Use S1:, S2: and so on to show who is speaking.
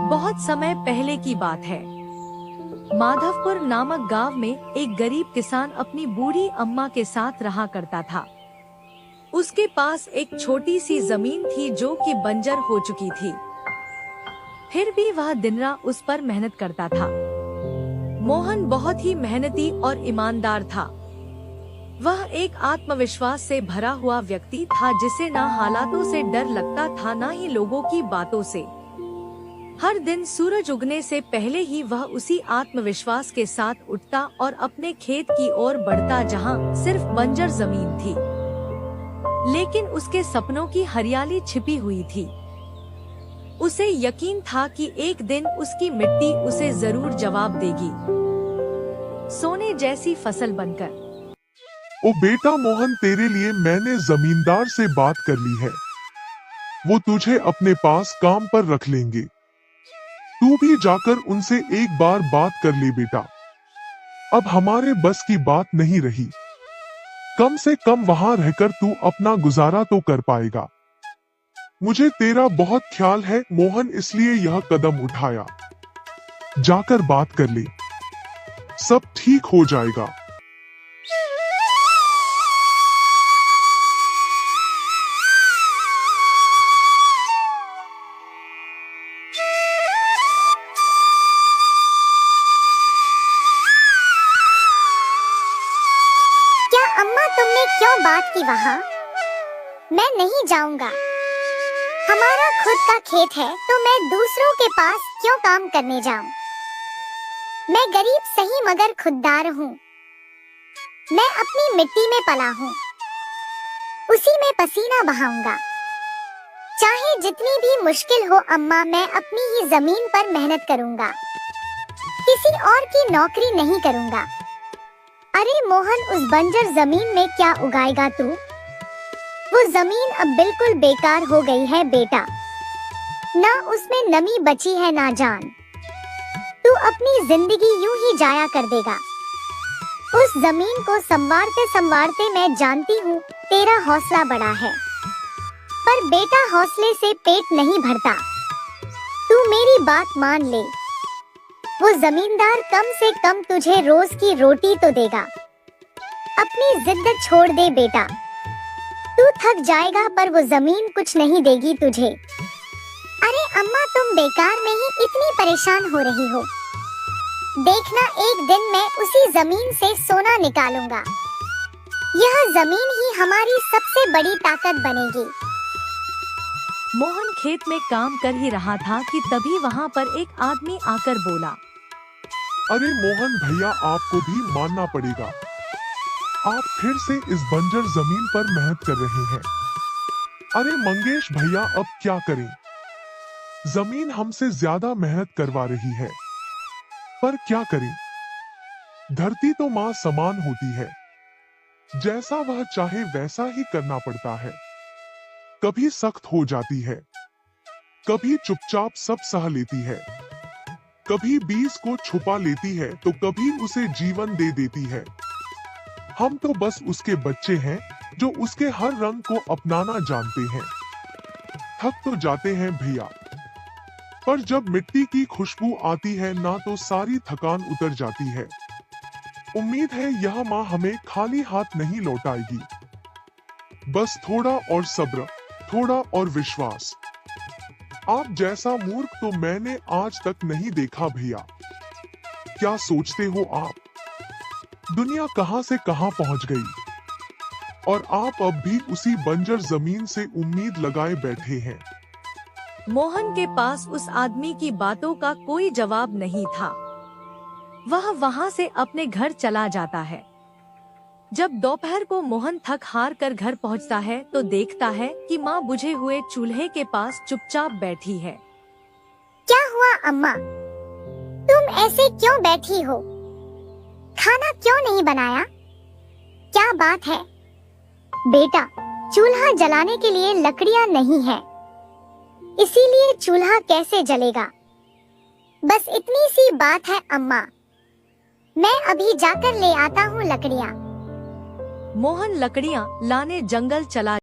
S1: बहुत समय पहले की बात है। माधवपुर नामक गांव में एक गरीब किसान अपनी बूढ़ी अम्मा के साथ रहा करता था। उसके पास एक छोटी सी जमीन थी जो कि बंजर हो चुकी थी। फिर भी वह दिन रात उस पर मेहनत करता था। मोहन बहुत ही मेहनती और ईमानदार था। वह एक आत्मविश्वास से भरा हुआ व्यक्ति था जिसे न हालातों से डर लगता था न ही लोगों की बातों से। हर दिन सूरज उगने से पहले ही वह उसी आत्मविश्वास के साथ उठता और अपने खेत की ओर बढ़ता जहां सिर्फ बंजर जमीन थी, लेकिन उसके सपनों की हरियाली छिपी हुई थी। उसे यकीन था कि एक दिन उसकी मिट्टी उसे जरूर जवाब देगी, सोने जैसी फसल बनकर।
S2: ओ बेटा मोहन, तेरे लिए मैंने जमींदार से बात कर ली है। वो तुझे अपने पास काम पर रख लेंगे। तू भी जाकर उनसे एक बार बात कर ले बेटा। अब हमारे बस की बात नहीं रही। कम से कम वहां रहकर तू अपना गुजारा तो कर पाएगा। मुझे तेरा बहुत ख्याल है मोहन, इसलिए यह कदम उठाया। जाकर बात कर ले, सब ठीक हो जाएगा।
S3: अम्मा, तुमने क्यों बात की वहाँ? मैं नहीं जाऊंगा। हमारा खुद का खेत है तो मैं दूसरों के पास क्यों काम करने जाऊं? मैं गरीब सही मगर खुददार हूँ। मैं अपनी मिट्टी में पला हूँ, उसी में पसीना बहाऊंगा। चाहे जितनी भी मुश्किल हो अम्मा, मैं अपनी ही जमीन पर मेहनत करूंगा। किसी और की नौकरी नहीं करूंगा। अरे मोहन, उस बंजर जमीन में क्या उगाएगा तू? वो जमीन अब बिल्कुल बेकार हो गई है बेटा। ना उसमें नमी बची है ना जान। तू अपनी जिंदगी यूं ही जाया कर देगा। उस जमीन को संवारते संवारते मैं जानती हूँ तेरा हौसला बड़ा है, पर बेटा हौसले से पेट नहीं भरता। तू मेरी बात मान ले। वो जमींदार कम से कम तुझे रोज की रोटी तो देगा। अपनी जिद छोड़ दे बेटा। तू थक जाएगा पर वो जमीन कुछ नहीं देगी तुझे। अरे अम्मा, तुम बेकार में ही इतनी परेशान हो रही हो। देखना, एक दिन मैं उसी जमीन से सोना निकालूंगा। यह जमीन ही हमारी सबसे बड़ी ताकत बनेगी।
S1: मोहन खेत में काम कर ही रहा था कि तभी वहाँ पर एक आदमी आकर बोला,
S2: अरे मोहन भैया, आपको भी मानना पड़ेगा। आप फिर से इस बंजर जमीन पर मेहनत कर रहे हैं। अरे मंगेश भैया, अब क्या करें? जमीन हमसे ज्यादा मेहनत करवा रही है, पर क्या करें? धरती तो माँ समान होती है, जैसा वह चाहे वैसा ही करना पड़ता है। कभी सख्त हो जाती है, कभी चुपचाप सब सह लेती है, कभी बीज को छुपा लेती है तो कभी उसे जीवन दे देती है। हम तो बस उसके बच्चे हैं जो उसके हर रंग को अपनाना जानते हैं। थक तो जाते हैं भैया, पर जब मिट्टी की खुशबू आती है ना तो सारी थकान उतर जाती है। उम्मीद है यह माँ हमें खाली हाथ नहीं लौटाएगी। बस थोड़ा और सब्र, थोड़ा और विश्वास। आप जैसा मूर्ख तो मैंने आज तक नहीं देखा भैया। क्या सोचते हो आप? दुनिया कहां से कहां पहुंच गई और आप अब भी उसी बंजर जमीन से उम्मीद लगाए बैठे हैं।
S1: मोहन के पास उस आदमी की बातों का कोई जवाब नहीं था। वह वहां से अपने घर चला जाता है। जब दोपहर को मोहन थक हार कर घर पहुंचता है तो देखता है कि माँ बुझे हुए चूल्हे के पास चुपचाप बैठी है।
S3: क्या हुआ अम्मा? तुम ऐसे क्यों बैठी हो? खाना क्यों नहीं बनाया? क्या बात है? बेटा, चूल्हा जलाने के लिए लकड़ियाँ नहीं है, इसीलिए चूल्हा कैसे जलेगा? बस इतनी सी बात है अम्मा। मैं अभी जाकर ले आता हूँ लकड़ियाँ।
S1: मोहन लकड़ियाँ लाने जंगल चला